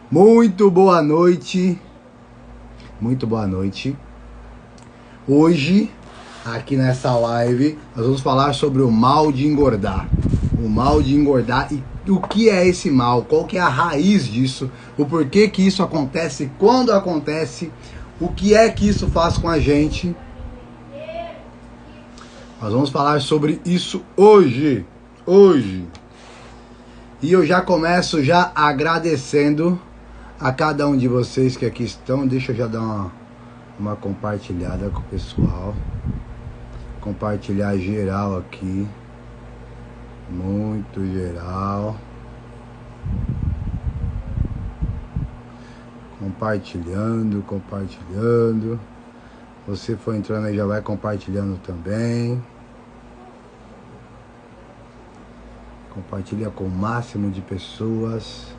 Muito boa noite. Muito boa noite. Hoje, aqui nessa live, nós vamos falar sobre o mal de engordar. O mal de engordar e o que é esse mal, qual que é a raiz disso, o porquê que isso acontece, quando acontece, o que é que isso faz com a gente. Nós vamos falar sobre isso hoje. E eu já começo agradecendo a cada um de vocês que aqui estão. Deixa eu já dar uma compartilhada com o pessoal. Compartilhar geral aqui. Muito geral. Compartilhando. Você for entrando aí, já vai compartilhando também. Compartilha com o máximo de pessoas.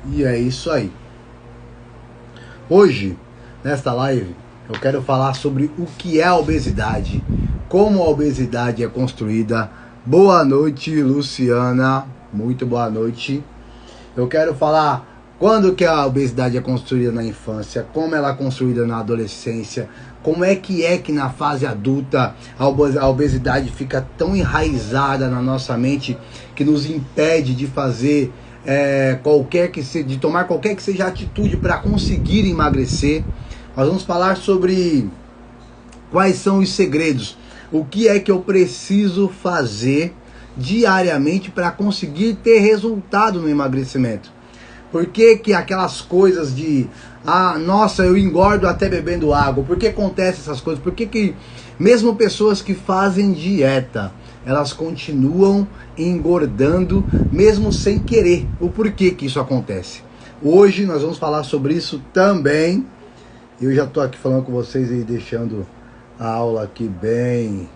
E é isso aí. Hoje, nesta live, eu quero falar sobre o que é a obesidade, como a obesidade é construída. Boa noite, Luciana. Muito boa noite. Eu quero falar quando que a obesidade é construída na infância, como ela é construída na adolescência, como é que na fase adulta a obesidade fica tão enraizada na nossa mente que nos impede de fazer de tomar qualquer que seja atitude para conseguir emagrecer. Nós vamos falar sobre quais são os segredos, o que é que eu preciso fazer diariamente para conseguir ter resultado no emagrecimento. Por que aquelas coisas de nossa, eu engordo até bebendo água? Por que acontecem essas coisas? Por que mesmo pessoas que fazem dieta, elas continuam engordando mesmo sem querer? O porquê que isso acontece? Hoje nós vamos falar sobre isso também. Eu já estou aqui falando com vocês e deixando a aula aqui bem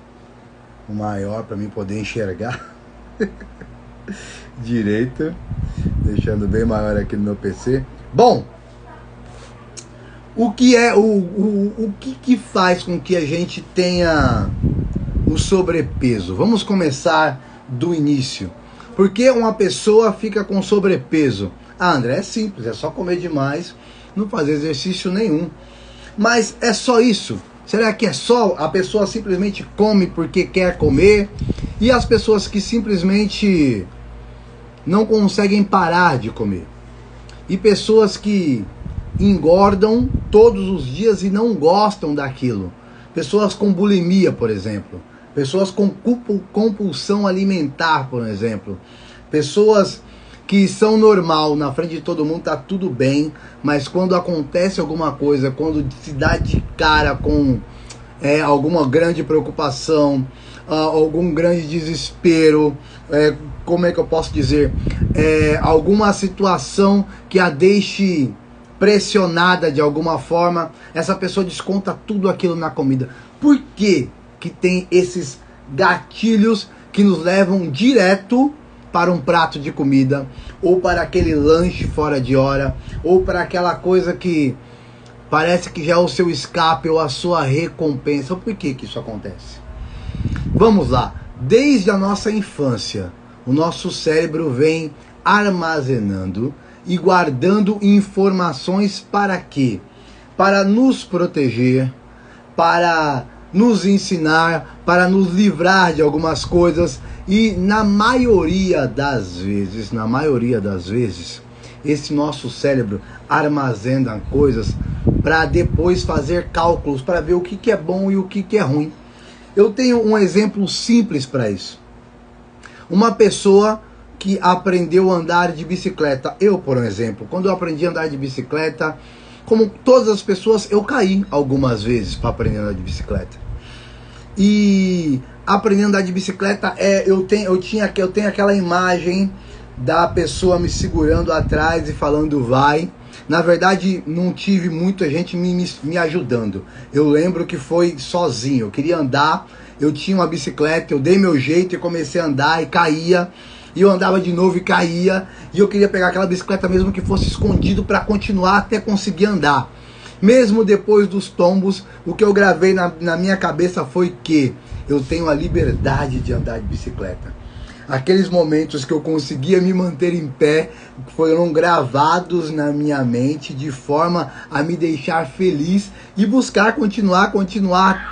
maior para mim poder enxergar direito, deixando bem maior aqui no meu PC. Bom, o que faz com que a gente tenha o sobrepeso? Vamos começar do início. Por que uma pessoa fica com sobrepeso? André, é simples, é só comer demais, não fazer exercício nenhum. Mas é só isso? Será que é só a pessoa simplesmente come porque quer comer? E as pessoas que simplesmente não conseguem parar de comer? E pessoas que engordam todos os dias e não gostam daquilo? Pessoas com bulimia, por exemplo. Pessoas com compulsão alimentar, por exemplo. Pessoas que são normal, na frente de todo mundo tá tudo bem, mas quando acontece alguma coisa, quando se dá de cara com alguma grande preocupação, algum grande desespero, como é que eu posso dizer, alguma situação que a deixe pressionada de alguma forma, essa pessoa desconta tudo aquilo na comida. Por que tem esses gatilhos que nos levam direto para um prato de comida, ou para aquele lanche fora de hora, ou para aquela coisa que parece que já é o seu escape ou a sua recompensa? Por que isso acontece? Vamos lá. Desde a nossa infância, o nosso cérebro vem armazenando e guardando informações para quê? Para nos proteger, para nos ensinar, para nos livrar de algumas coisas. E na maioria das vezes, esse nosso cérebro armazena coisas para depois fazer cálculos, para ver o que é bom e o que é ruim. Eu tenho um exemplo simples para isso. Uma pessoa que aprendeu a andar de bicicleta. Eu, por exemplo, quando eu aprendi a andar de bicicleta, como todas as pessoas, eu caí algumas vezes para aprender a andar de bicicleta. E aprendendo a andar de bicicleta, eu tenho aquela imagem da pessoa me segurando atrás e falando vai. Na verdade, não tive muita gente me ajudando. Eu lembro que foi sozinho. Eu queria andar, eu tinha uma bicicleta, eu dei meu jeito e comecei a andar e caía. E eu andava de novo e caía. E eu queria pegar aquela bicicleta mesmo que fosse escondido para continuar até conseguir andar. Mesmo depois dos tombos, o que eu gravei na minha cabeça foi que eu tenho a liberdade de andar de bicicleta. Aqueles momentos que eu conseguia me manter em pé foram gravados na minha mente de forma a me deixar feliz e buscar continuar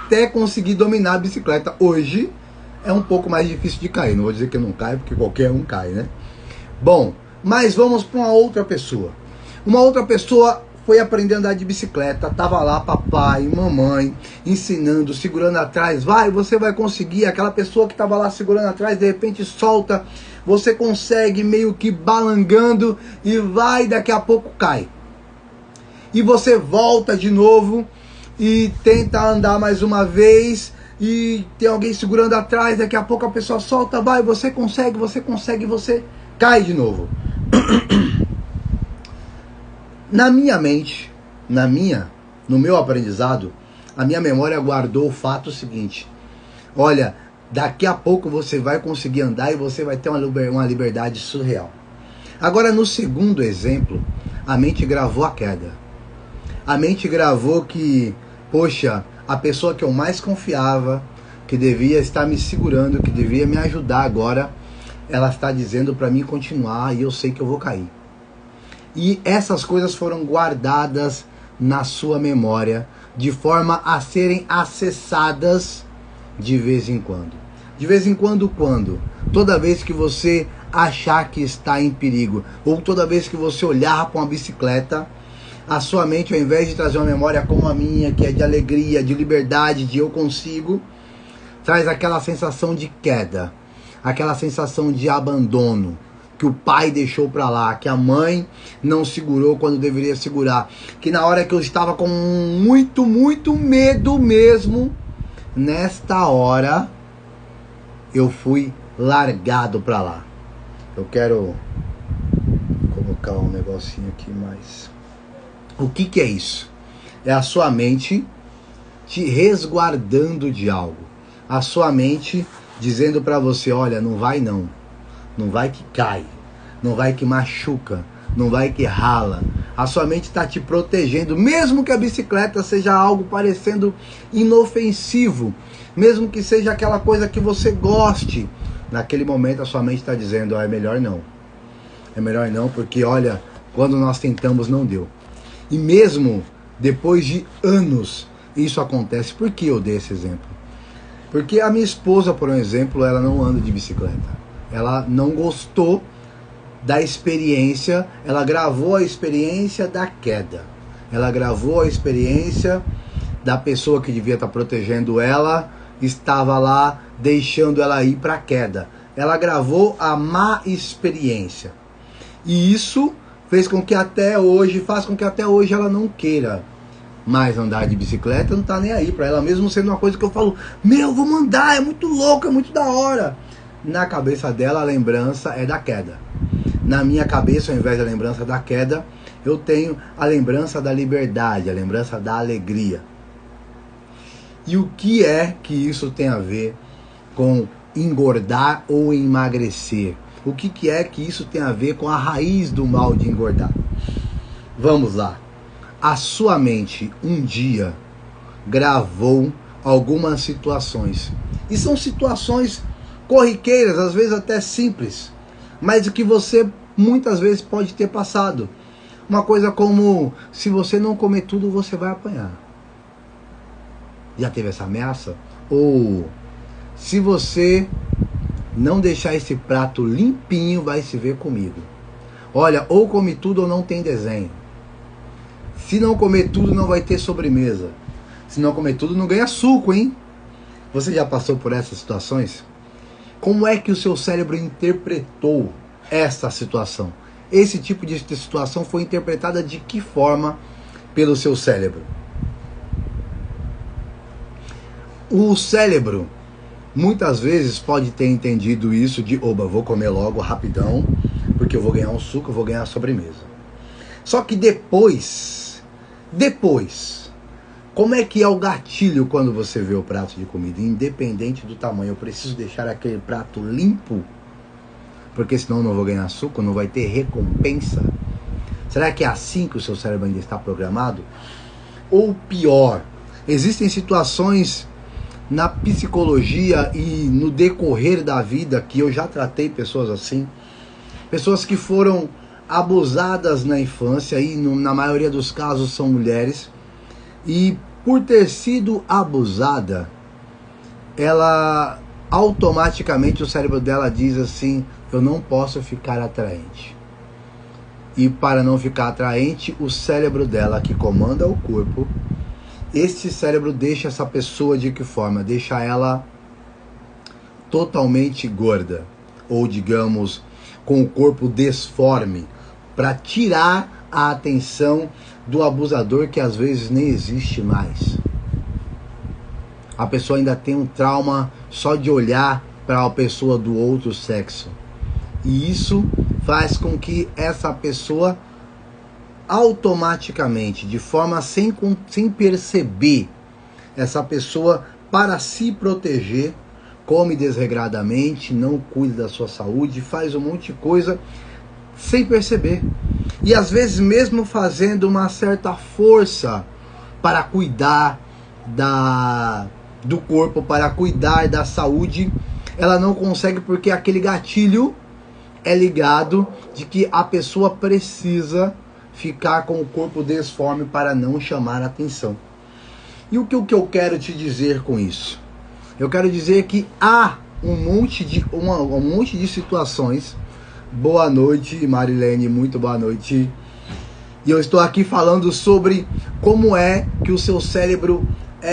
até conseguir dominar a bicicleta. Hoje é um pouco mais difícil de cair, não vou dizer que eu não caio, porque qualquer um cai, né? Bom, mas vamos para uma outra pessoa. Uma outra pessoa foi aprender a andar de bicicleta, tava lá papai, mamãe, ensinando, segurando atrás, vai, você vai conseguir. Aquela pessoa que tava lá segurando atrás, de repente solta, você consegue meio que balangando e vai, daqui a pouco cai. E você volta de novo e tenta andar mais uma vez e tem alguém segurando atrás, daqui a pouco a pessoa solta, vai, você consegue, você cai de novo. Na minha mente, no meu aprendizado, a minha memória guardou o fato seguinte: olha, daqui a pouco você vai conseguir andar e você vai ter uma liberdade surreal. Agora, no segundo exemplo, a mente gravou a queda. A mente gravou que, poxa, a pessoa que eu mais confiava, que devia estar me segurando, que devia me ajudar agora, ela está dizendo para mim continuar e eu sei que eu vou cair. E essas coisas foram guardadas na sua memória de forma a serem acessadas de vez em quando. De vez em quando, quando? Toda vez que você achar que está em perigo, ou toda vez que você olhar para uma bicicleta, a sua mente, ao invés de trazer uma memória como a minha, que é de alegria, de liberdade, de eu consigo, traz aquela sensação de queda, aquela sensação de abandono, que o pai deixou pra lá, que a mãe não segurou quando deveria segurar, que na hora que eu estava com muito medo mesmo, nesta hora eu fui largado pra lá. Eu quero colocar um negocinho aqui mais. O que é isso? É a sua mente te resguardando de algo. A sua mente dizendo pra você, olha, não vai não. Não vai que cai, não vai que machuca, não vai que rala. A sua mente está te protegendo, mesmo que a bicicleta seja algo parecendo inofensivo, mesmo que seja aquela coisa que você goste. Naquele momento a sua mente está dizendo, é melhor não. É melhor não, porque olha, quando nós tentamos não deu. E mesmo depois de anos isso acontece. Por que eu dei esse exemplo? Porque a minha esposa, por exemplo, ela não anda de bicicleta. Ela não gostou da experiência, ela gravou a experiência da queda. Ela gravou a experiência da pessoa que devia estar protegendo ela, estava lá deixando ela ir para a queda. Ela gravou a má experiência. E isso faz com que até hoje ela não queira mais andar de bicicleta, não tá nem aí para ela, mesmo sendo uma coisa que eu falo, vamos andar, é muito louco, é muito da hora. Na cabeça dela a lembrança é da queda. Na minha cabeça, ao invés da lembrança da queda, eu tenho a lembrança da liberdade, a lembrança da alegria. E o que é que isso tem a ver com engordar ou emagrecer? O que é que isso tem a ver com a raiz do mal de engordar? Vamos lá. A sua mente um dia gravou algumas situações. E são situações corriqueiras, às vezes até simples, mas o que você muitas vezes pode ter passado. Uma coisa como, se você não comer tudo, você vai apanhar. Já teve essa ameaça? Ou, se você não deixar esse prato limpinho, vai se ver comigo. Olha, ou come tudo ou não tem desenho. Se não comer tudo, não vai ter sobremesa. Se não comer tudo, não ganha suco, hein? Você já passou por essas situações? Como é que o seu cérebro interpretou essa situação? Esse tipo de situação foi interpretada de que forma pelo seu cérebro? O cérebro, muitas vezes, pode ter entendido isso de, oba, vou comer logo, rapidão, porque eu vou ganhar um suco, eu vou ganhar a sobremesa. Só que depois, como é que é o gatilho quando você vê o prato de comida? Independente do tamanho, eu preciso deixar aquele prato limpo, porque senão eu não vou ganhar suco, não vai ter recompensa. Será que é assim que o seu cérebro ainda está programado? Ou pior, existem situações na psicologia e no decorrer da vida, que eu já tratei pessoas assim, pessoas que foram abusadas na infância, e na maioria dos casos são mulheres, e por ter sido abusada, ela automaticamente, o cérebro dela diz assim: eu não posso ficar atraente. E para não ficar atraente, o cérebro dela, que comanda o corpo, este cérebro deixa essa pessoa de que forma? Deixa ela totalmente gorda, ou digamos, com o corpo desforme, para tirar a atenção do abusador, que às vezes nem existe mais. A pessoa ainda tem um trauma só de olhar para a pessoa do outro sexo. E isso faz com que essa pessoa automaticamente, de forma sem perceber, essa pessoa, para se proteger, come desregradamente, não cuida da sua saúde, faz um monte de coisa sem perceber. E às vezes mesmo fazendo uma certa força para cuidar do corpo, para cuidar da saúde, ela não consegue, porque aquele gatilho é ligado de que a pessoa precisa ficar com o corpo desforme para não chamar atenção. E o que eu quero te dizer com isso? Eu quero dizer que há um monte de situações. Boa noite, Marilene, muito boa noite. E eu estou aqui falando sobre como é que o seu cérebro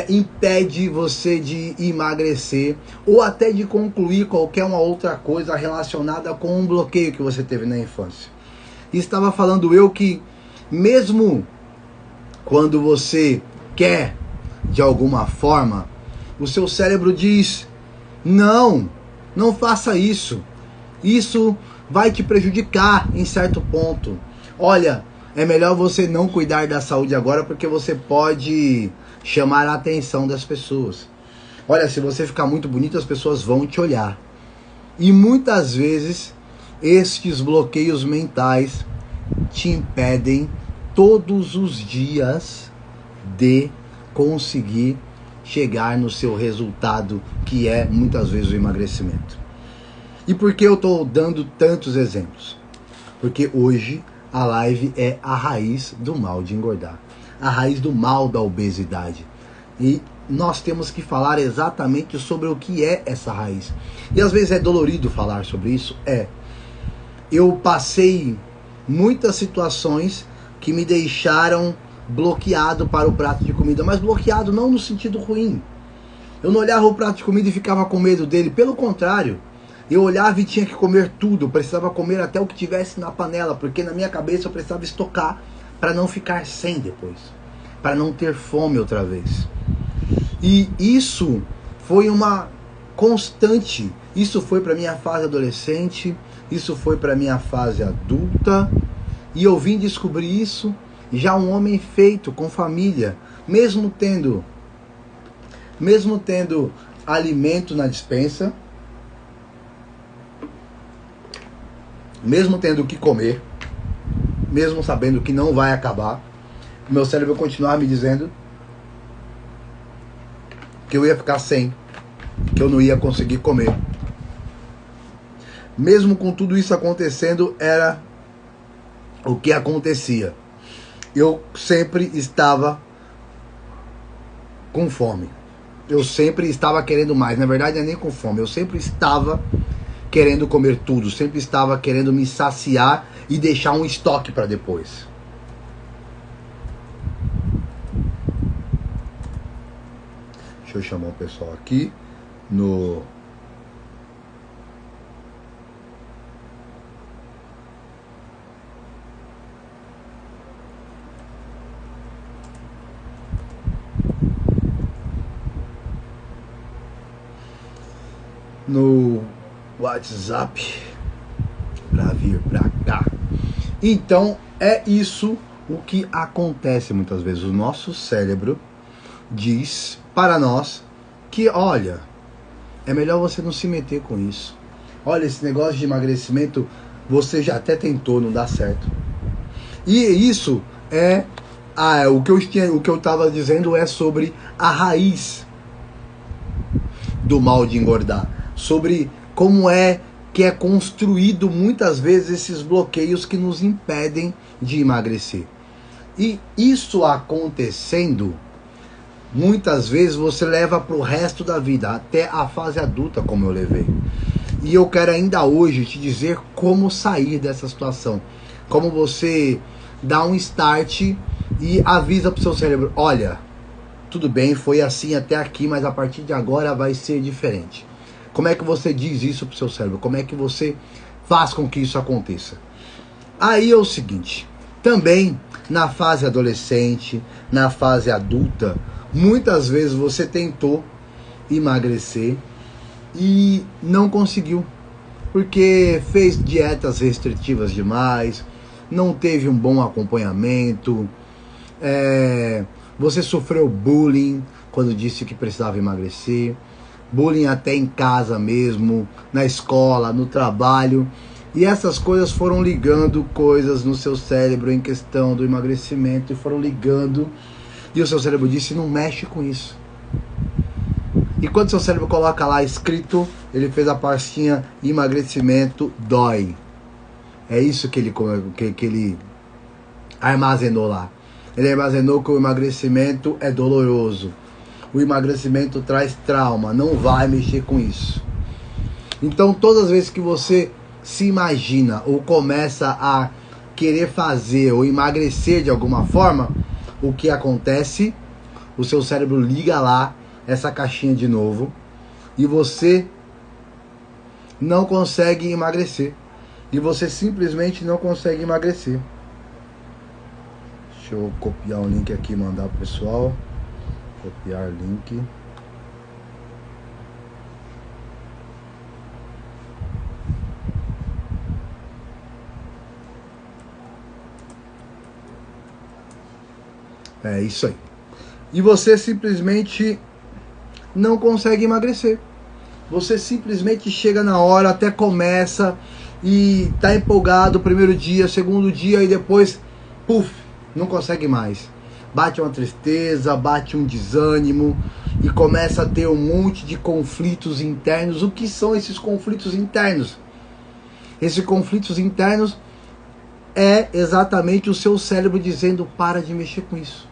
impede você de emagrecer ou até de concluir qualquer uma outra coisa relacionada com um bloqueio que você teve na infância. E estava falando eu que mesmo quando você quer de alguma forma, o seu cérebro diz: não faça isso, isso vai te prejudicar em certo ponto. Olha, é melhor você não cuidar da saúde agora, porque você pode chamar a atenção das pessoas. Olha, se você ficar muito bonito, as pessoas vão te olhar. E muitas vezes estes bloqueios mentais te impedem todos os dias de conseguir chegar no seu resultado, que é muitas vezes o emagrecimento. E por que eu estou dando tantos exemplos? Porque hoje a live é a raiz do mal de engordar, a raiz do mal da obesidade. E nós temos que falar exatamente sobre o que é essa raiz. E às vezes é dolorido falar sobre isso. Eu passei muitas situações que me deixaram bloqueado para o prato de comida, mas bloqueado não no sentido ruim. Eu não olhava o prato de comida e ficava com medo dele, pelo contrário. Eu olhava e tinha que comer tudo, eu precisava comer até o que tivesse na panela, porque na minha cabeça eu precisava estocar para não ficar sem depois, para não ter fome outra vez. E isso foi uma constante. Isso foi para minha fase adolescente, isso foi para minha fase adulta, e eu vim descobrir isso já um homem feito, com família, mesmo tendo alimento na despensa, mesmo tendo o que comer, mesmo sabendo que não vai acabar, meu cérebro continuava me dizendo que eu ia ficar sem, que eu não ia conseguir comer. Mesmo com tudo isso acontecendo, era o que acontecia. Eu sempre estava com fome. Eu sempre estava querendo mais. Na verdade, não é nem com fome. Eu sempre estava querendo comer tudo. Sempre estava querendo me saciar e deixar um estoque para depois. Deixa eu chamar o pessoal aqui no... no WhatsApp para vir para cá. Então é isso o que acontece muitas vezes. O nosso cérebro diz para nós que, olha, é melhor você não se meter com isso. Olha, esse negócio de emagrecimento você já até tentou, não dá certo. E isso é o que eu estava dizendo é sobre a raiz do mal de engordar, sobre como é que é construído muitas vezes esses bloqueios que nos impedem de emagrecer. E isso acontecendo, muitas vezes você leva para o resto da vida, até a fase adulta, como eu levei. E eu quero ainda hoje te dizer como sair dessa situação, como você dá um start e avisa para o seu cérebro, olha, tudo bem, foi assim até aqui, mas a partir de agora vai ser diferente. Como é que você diz isso para o seu cérebro? Como é que você faz com que isso aconteça? Aí é o seguinte, também na fase adolescente, na fase adulta, muitas vezes você tentou emagrecer e não conseguiu, porque fez dietas restritivas demais, não teve um bom acompanhamento, você sofreu bullying quando disse que precisava emagrecer, bullying até em casa mesmo, na escola, no trabalho, e essas coisas foram ligando coisas no seu cérebro em questão do emagrecimento, e foram ligando, e o seu cérebro disse, não mexe com isso. E quando seu cérebro coloca lá escrito, ele fez a pastinha emagrecimento dói. É isso que ele armazenou lá. Ele armazenou que o emagrecimento é doloroso. O emagrecimento traz trauma, não vai mexer com isso. Então todas as vezes que você se imagina ou começa a querer fazer ou emagrecer de alguma forma, o que acontece? O seu cérebro liga lá essa caixinha de novo e você não consegue emagrecer. E você simplesmente não consegue emagrecer. Deixa eu copiar um link aqui e mandar pro pessoal. Copiar link. É isso aí. E você simplesmente não consegue emagrecer. Você simplesmente chega na hora, até começa e tá empolgado o primeiro dia, segundo dia e depois, puf, não consegue mais. Bate uma tristeza, bate um desânimo e começa a ter um monte de conflitos internos. O que são esses conflitos internos? Esses conflitos internos é exatamente o seu cérebro dizendo, para de mexer com isso.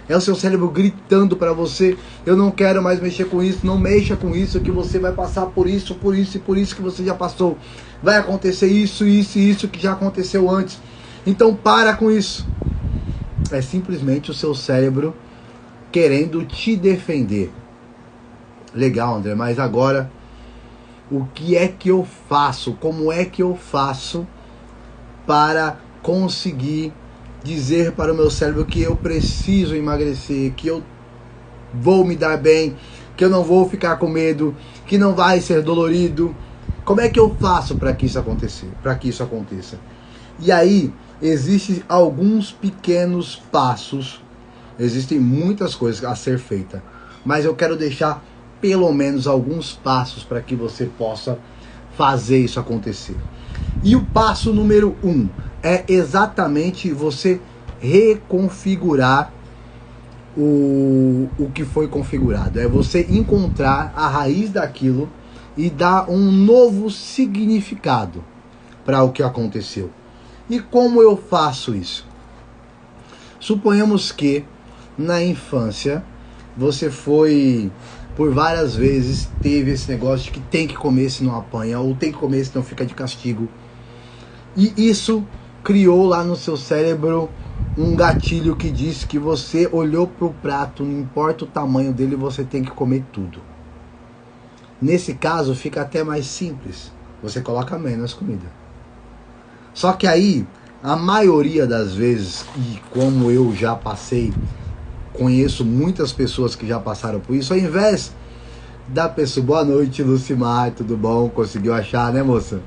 É o seu cérebro gritando para você, eu não quero mais mexer com isso, não mexa com isso, que você vai passar por isso e por isso que você já passou. Vai acontecer isso, isso e isso que já aconteceu antes. Então para com isso. É simplesmente o seu cérebro querendo te defender. Legal, André, mas agora, o que é que eu faço? Como é que eu faço para conseguir dizer para o meu cérebro que eu preciso emagrecer, que eu vou me dar bem, que eu não vou ficar com medo, que não vai ser dolorido? Como é que eu faço para que isso aconteça? E aí existem alguns pequenos passos, existem muitas coisas a ser feita, mas eu quero deixar pelo menos alguns passos para que você possa fazer isso acontecer. E o passo número 1 é exatamente você reconfigurar o que foi configurado. É você encontrar a raiz daquilo e dar um novo significado para o que aconteceu. E como eu faço isso? Suponhamos que na infância você foi, por várias vezes, teve esse negócio de que tem que comer se não apanha, ou tem que comer se não fica de castigo. E isso criou lá no seu cérebro um gatilho que diz que você olhou para o prato, não importa o tamanho dele, você tem que comer tudo. Nesse caso fica até mais simples, você coloca menos comida. Só que aí, a maioria das vezes, e como eu já passei, conheço muitas pessoas que já passaram por isso, ao invés da pessoa, boa noite Lucimar, tudo bom? Conseguiu achar, né moça?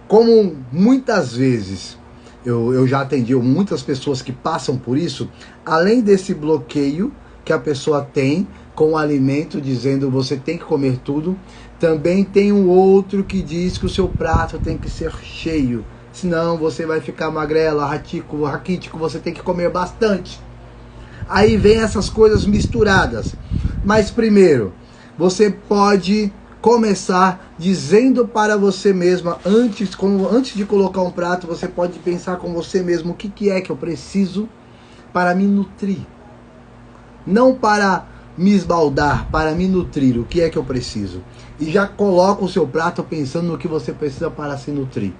Como muitas vezes eu já atendi muitas pessoas que passam por isso, além desse bloqueio que a pessoa tem com o alimento, dizendo você tem que comer tudo, também tem um outro que diz que o seu prato tem que ser cheio, senão você vai ficar magrela, raquítico, você tem que comer bastante. Aí vem essas coisas misturadas. Mas primeiro, você pode começar dizendo para você mesma, antes de colocar um prato, você pode pensar com você mesmo o que é que eu preciso para me nutrir. Não para me esbaldar, para me nutrir, o que é que eu preciso. E já coloca o seu prato pensando no que você precisa para se nutrir.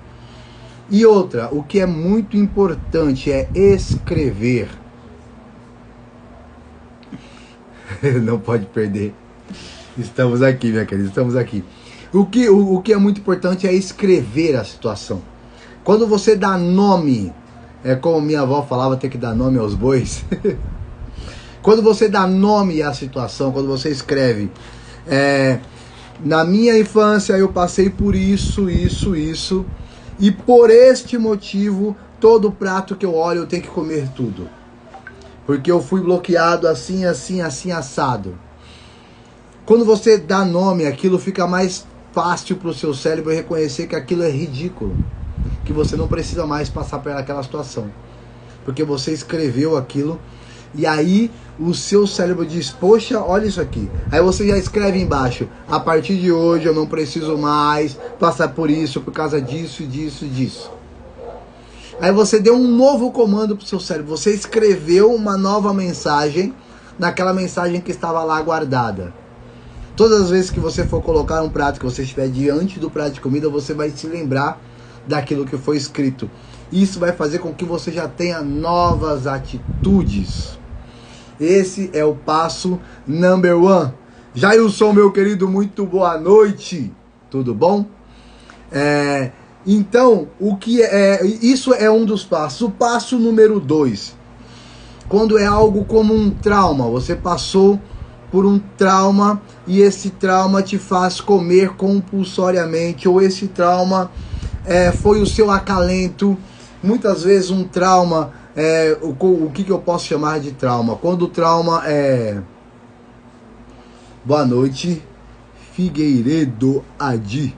E outra, o que é muito importante é escrever. Não pode perder. Estamos aqui, minha querida, estamos aqui. O que é muito importante é escrever a situação. Quando você dá nome, é como minha avó falava, tem que dar nome aos bois. Quando você dá nome à situação, quando você escreve, na minha infância eu passei por isso, e por este motivo, todo prato que eu olho eu tenho que comer tudo. Porque eu fui bloqueado assim, assado. Quando você dá nome, aquilo fica mais fácil para o seu cérebro reconhecer que aquilo é ridículo. Que você não precisa mais passar por aquela situação. Porque você escreveu aquilo e aí o seu cérebro diz, poxa, olha isso aqui. Aí você já escreve embaixo, a partir de hoje eu não preciso mais passar por isso, por causa disso, disso. Aí você deu um novo comando para o seu cérebro. Você escreveu uma nova mensagem naquela mensagem que estava lá guardada. Todas as vezes que você for colocar um prato, que você estiver diante do prato de comida, você vai se lembrar daquilo que foi escrito. Isso vai fazer com que você já tenha novas atitudes. Esse é o passo number 1. Jailson, meu querido, muito boa noite. Tudo bom? Então, isso é um dos passos. O passo número 2. Quando é algo como um trauma, você passou por um trauma e esse trauma te faz comer compulsoriamente, ou esse trauma foi o seu acalento. Muitas vezes um trauma, o que eu posso chamar de trauma? Quando o trauma é... Boa noite, Figueiredo Adi.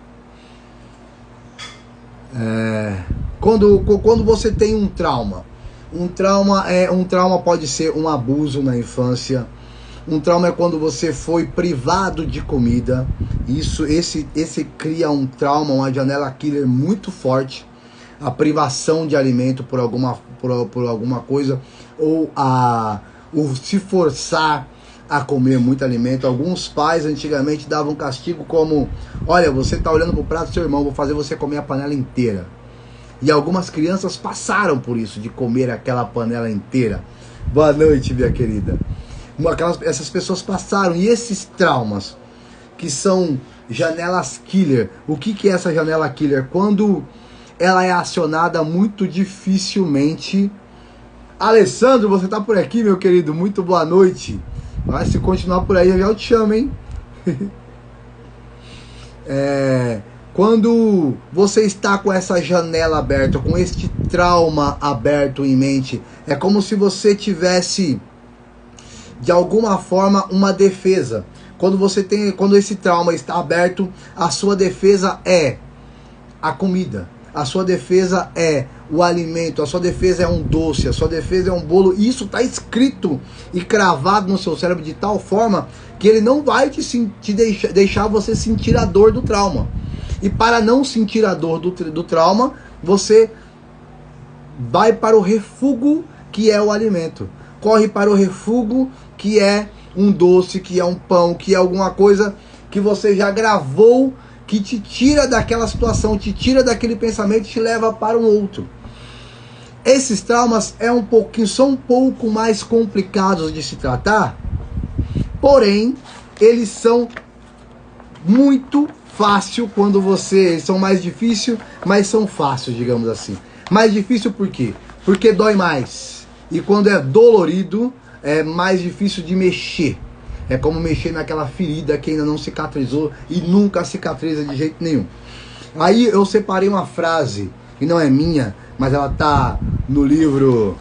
Quando você tem um trauma pode ser um abuso na infância. Um trauma é quando você foi privado de comida. Esse cria um trauma, uma janela killer muito forte. A privação de alimento por alguma coisa, ou o se forçar a comer muito alimento. Alguns pais antigamente davam castigo como, olha, você está olhando para o prato do seu irmão, vou fazer você comer a panela inteira. E algumas crianças passaram por isso, de comer aquela panela inteira. Boa noite, minha querida. Essas pessoas passaram, e esses traumas, que são janelas killer. O que é essa janela killer? Quando ela é acionada muito dificilmente. Alessandro, você tá por aqui, meu querido? Muito boa noite. Mas se continuar por aí, eu te chamo, hein? Quando você está com essa janela aberta, com este trauma aberto em mente, é como se você tivesse, de alguma forma, uma defesa. Quando esse trauma está aberto, a sua defesa é a comida. A sua defesa é o alimento, a sua defesa é um doce, a sua defesa é um bolo. Isso está escrito e cravado no seu cérebro de tal forma que ele não vai deixar você sentir a dor do trauma. E para não sentir a dor do trauma, você vai para o refúgio, que é o alimento. Corre para o refúgio, que é um doce, que é um pão, que é alguma coisa que você já gravou, que te tira daquela situação, te tira daquele pensamento e te leva para um outro. Esses traumas são um pouco mais complicados de se tratar, porém, eles são muito fácil eles são mais difíceis, mas são fáceis, digamos assim. Mais difícil por quê? Porque dói mais. E quando é dolorido, é mais difícil de mexer. É como mexer naquela ferida que ainda não cicatrizou e nunca cicatriza de jeito nenhum. Aí eu separei uma frase, que não é minha, mas ela tá no livro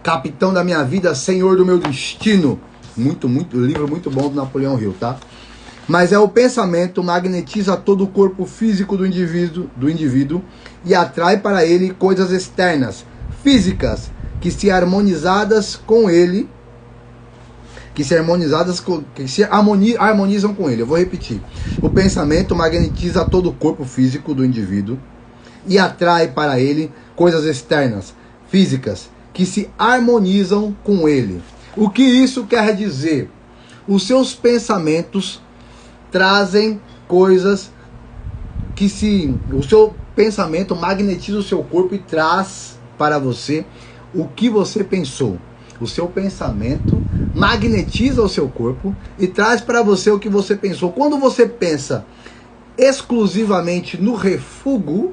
Capitão da Minha Vida, Senhor do Meu Destino. Livro muito bom do Napoleão Hill, tá? Mas o pensamento magnetiza todo o corpo físico do indivíduo e atrai para ele coisas externas, físicas, que se harmonizadas com ele, que se harmonizam com ele. Eu vou repetir. O pensamento magnetiza todo o corpo físico do indivíduo e atrai para ele coisas externas, físicas, que se harmonizam com ele. O que isso quer dizer? Os seus pensamentos trazem coisas o seu pensamento magnetiza o seu corpo e traz para você o que você pensou. O seu pensamento magnetiza o seu corpo e traz para você o que você pensou. Quando você pensa exclusivamente no refúgio,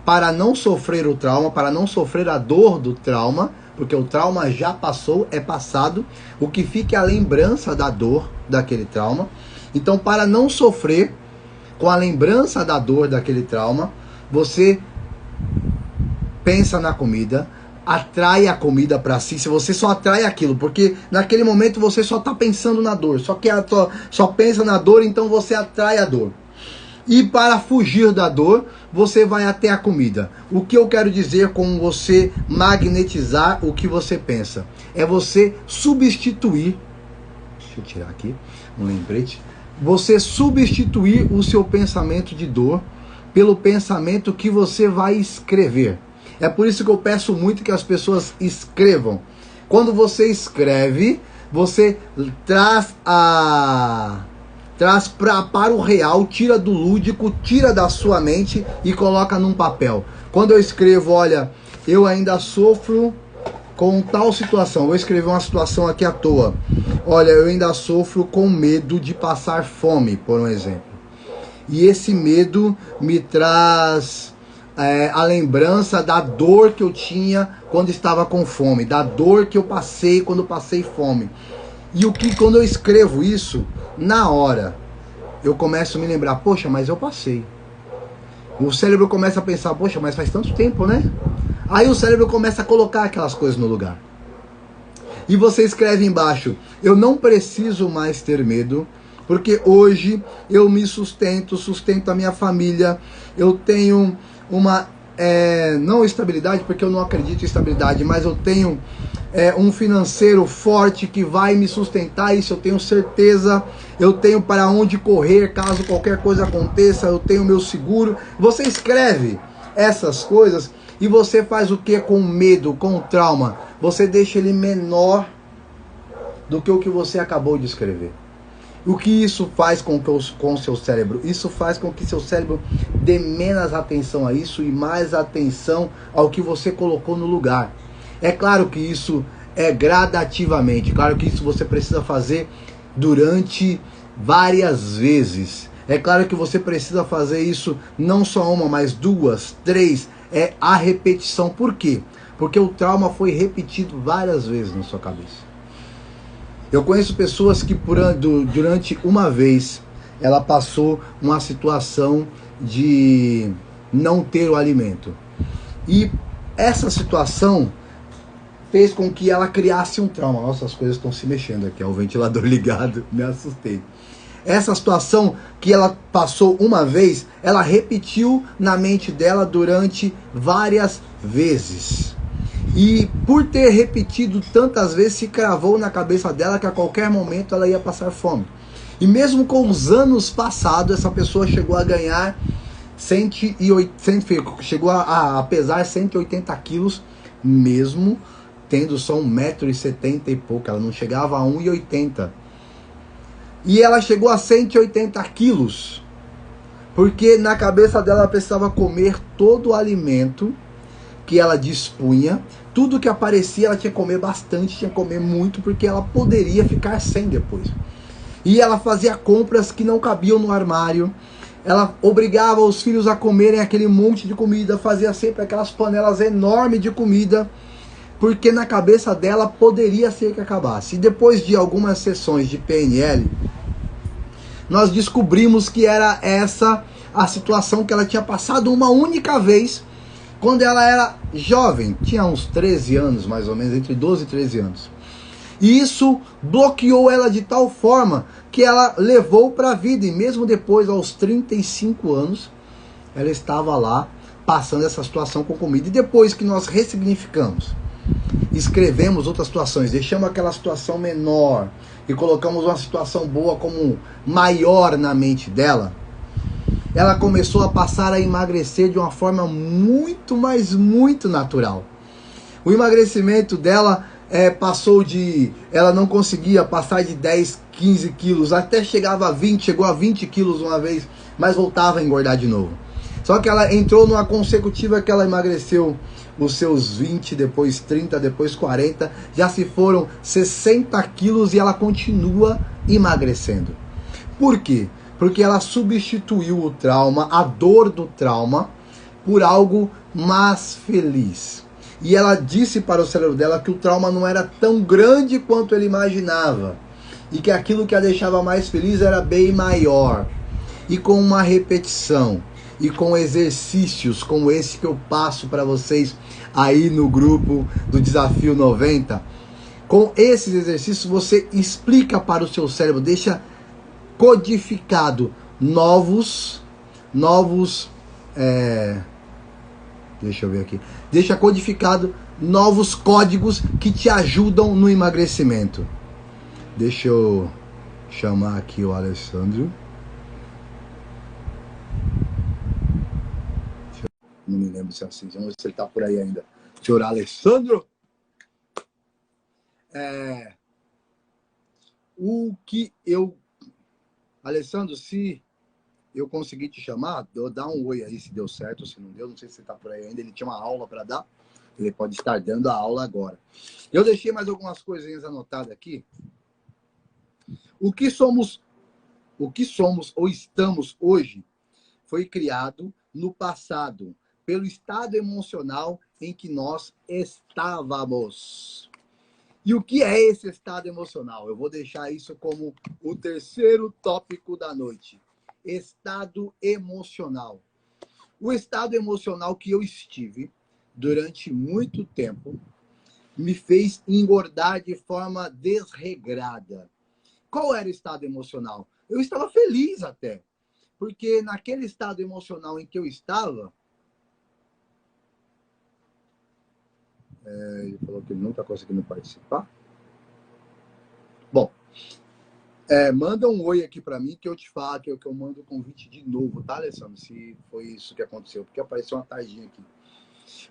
para não sofrer o trauma, para não sofrer a dor do trauma, porque o trauma já passou, é passado, o que fica é a lembrança da dor daquele trauma. Então, para não sofrer com a lembrança da dor daquele trauma, você pensa na comida, atrai a comida para si. Se você só atrai aquilo, porque naquele momento você só está pensando na dor, só pensa na dor, então você atrai a dor. E para fugir da dor, você vai até a comida. O que eu quero dizer com você magnetizar o que você pensa? É você substituir, deixa eu tirar aqui um lembrete, você substituir o seu pensamento de dor pelo pensamento que você vai escrever. É por isso que eu peço muito que as pessoas escrevam. Quando você escreve, você traz para o real, tira do lúdico, tira da sua mente e coloca num papel. Quando eu escrevo, olha, eu ainda sofro com tal situação, vou escrever uma situação aqui à toa. Olha, eu ainda sofro com medo de passar fome, por um exemplo. E esse medo me traz a lembrança da dor que eu tinha quando estava com fome, da dor que eu passei quando passei fome. E quando eu escrevo isso, na hora, eu começo a me lembrar, poxa, mas eu passei. O cérebro começa a pensar, poxa, mas faz tanto tempo, né? Aí o cérebro começa a colocar aquelas coisas no lugar. E você escreve embaixo, eu não preciso mais ter medo, porque hoje eu me sustento a minha família, eu tenho uma, não estabilidade, porque eu não acredito em estabilidade, mas eu tenho um financeiro forte que vai me sustentar, isso eu tenho certeza, eu tenho para onde correr caso qualquer coisa aconteça, eu tenho meu seguro. Você escreve essas coisas e você faz o que com medo, com trauma? Você deixa ele menor do que o que você acabou de escrever. O que isso faz com o seu cérebro? Isso faz com que seu cérebro dê menos atenção a isso e mais atenção ao que você colocou no lugar. É claro que isso é gradativamente, claro que isso você precisa fazer durante várias vezes. É claro que você precisa fazer isso não só uma, mas duas, três, é a repetição. Por quê? Porque o trauma foi repetido várias vezes na sua cabeça. Eu conheço pessoas que durante uma vez ela passou uma situação de não ter o alimento. E essa situação fez com que ela criasse um trauma. Nossa, as coisas estão se mexendo aqui, ó, o ventilador ligado, me assustei. Essa situação que ela passou uma vez, ela repetiu na mente dela durante várias vezes. E por ter repetido tantas vezes, se cravou na cabeça dela que a qualquer momento ela ia passar fome. E mesmo com os anos passados, essa pessoa chegou a ganhar chegou a pesar 180 quilos, mesmo tendo só 1,70 m e pouco. Ela não chegava a 1,80 m. E ela chegou a 180 quilos, porque na cabeça dela ela precisava comer todo o alimento que ela dispunha, tudo que aparecia ela tinha que comer bastante, tinha que comer muito, porque ela poderia ficar sem depois. E ela fazia compras que não cabiam no armário, ela obrigava os filhos a comerem aquele monte de comida, fazia sempre aquelas panelas enormes de comida, porque na cabeça dela poderia ser que acabasse. E depois de algumas sessões de PNL, nós descobrimos que era essa a situação que ela tinha passado uma única vez, quando ela era jovem, tinha uns 13 anos mais ou menos, entre 12 e 13 anos. E isso bloqueou ela de tal forma que ela levou para a vida, e mesmo depois, aos 35 anos, ela estava lá passando essa situação com comida. E depois que nós ressignificamos, escrevemos outras situações, deixamos aquela situação menor e colocamos uma situação boa como maior na mente dela, ela começou a passar a emagrecer de uma forma muito, mas muito natural. O emagrecimento dela passou de... Ela não conseguia passar de 10, 15 quilos, até chegava a 20, chegou a 20 quilos uma vez, mas voltava a engordar de novo. Só que ela entrou numa consecutiva que ela emagreceu os seus 20, depois 30, depois 40, já se foram 60 quilos e ela continua emagrecendo. Por quê? Porque ela substituiu o trauma, a dor do trauma, por algo mais feliz. E ela disse para o cérebro dela que o trauma não era tão grande quanto ele imaginava. E que aquilo que a deixava mais feliz era bem maior. E com uma repetição, e com exercícios como esse que eu passo para vocês aí no grupo do Desafio 90, com esses exercícios você explica para o seu cérebro, deixa codificado deixa eu ver aqui. Deixa codificado novos códigos que te ajudam no emagrecimento. Deixa eu chamar aqui o Alessandro. Não me lembro se é assim. Vamos ver se ele está por aí ainda. Senhor Alessandro. O que eu... Alessandro, se eu conseguir te chamar, dá um oi aí se deu certo, se não deu. Não sei se você está por aí ainda. Ele tinha uma aula para dar. Ele pode estar dando a aula agora. Eu deixei mais algumas coisinhas anotadas aqui. O que somos ou estamos hoje foi criado no passado pelo estado emocional em que nós estávamos. E o que é esse estado emocional? Eu vou deixar isso como o terceiro tópico da noite. Estado emocional. O estado emocional que eu estive durante muito tempo me fez engordar de forma desregrada. Qual era o estado emocional? Eu estava feliz até, porque naquele estado emocional em que eu estava, ele falou que ele não está conseguindo participar. Bom, manda um oi aqui para mim que eu te falo, que eu mando o convite de novo, tá, Alessandro? Se foi isso que aconteceu, porque apareceu uma tardinha aqui.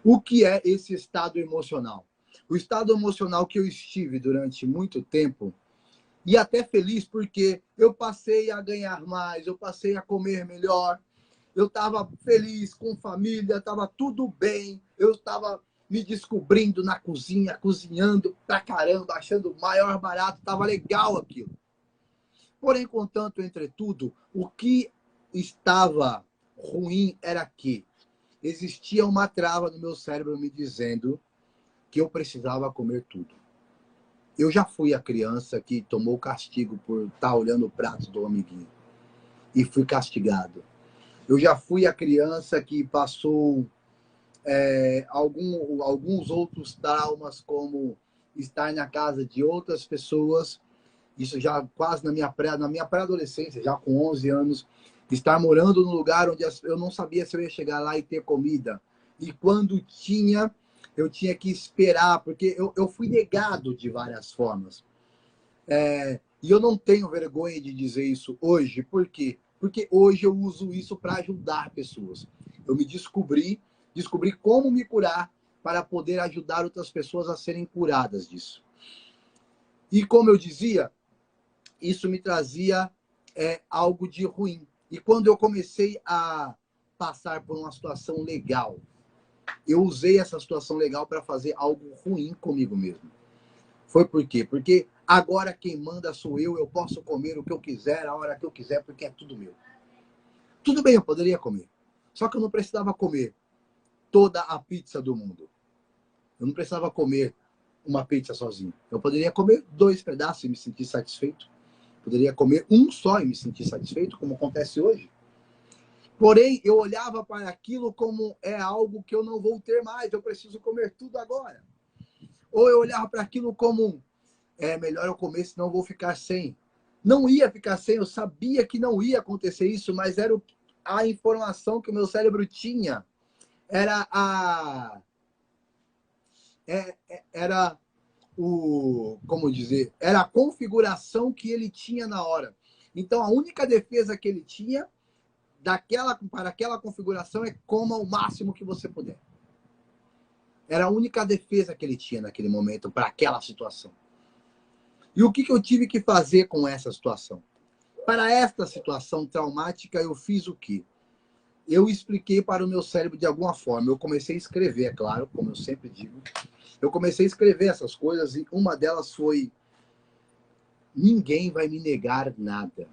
O que é esse estado emocional? O estado emocional que eu estive durante muito tempo, e até feliz porque eu passei a ganhar mais, eu passei a comer melhor, eu estava feliz com família, estava tudo bem, eu estava me descobrindo na cozinha, cozinhando pra caramba, achando o maior barato, estava legal aquilo. Porém, contanto, entretudo, o que estava ruim era que existia uma trava no meu cérebro me dizendo que eu precisava comer tudo. Eu já fui a criança que tomou castigo por estar olhando o prato do amiguinho. E fui castigado. Eu já fui a criança que passou alguns outros traumas, como estar na casa de outras pessoas. Isso já quase na minha pré-adolescência, já com 11 anos. Estar morando num lugar onde eu não sabia se eu ia chegar lá e ter comida. E quando tinha, eu tinha que esperar, porque eu fui negado de várias formas. E eu não tenho vergonha de dizer isso hoje. Por quê? Porque hoje eu uso isso para ajudar pessoas. Eu me descobri como me curar para poder ajudar outras pessoas a serem curadas disso. E como eu dizia, isso me trazia algo de ruim. E quando eu comecei a passar por uma situação legal, eu usei essa situação legal para fazer algo ruim comigo mesmo. Foi por quê? Porque agora quem manda sou eu posso comer o que eu quiser, a hora que eu quiser, porque é tudo meu. Tudo bem, eu poderia comer. Só que eu não precisava comer toda a pizza do mundo. Eu não precisava comer uma pizza sozinho. Eu poderia comer 2 pedaços e me sentir satisfeito. Poderia comer um só e me sentir satisfeito, como acontece hoje. Porém, eu olhava para aquilo como algo que eu não vou ter mais, eu preciso comer tudo agora. Ou eu olhava para aquilo como melhor eu comer, senão eu vou ficar sem. Não ia ficar sem, eu sabia que não ia acontecer isso, mas era a informação que o meu cérebro tinha. Era era como dizer, era a configuração que ele tinha na hora. Então, a única defesa que ele tinha para aquela configuração é coma o máximo que você puder. Era a única defesa que ele tinha naquele momento para aquela situação. E o que eu tive que fazer com essa situação? Para esta situação traumática, eu fiz o quê? Eu expliquei para o meu cérebro de alguma forma. Eu comecei a escrever, é claro, como eu sempre digo. Eu comecei a escrever essas coisas e uma delas foi: ninguém vai me negar nada.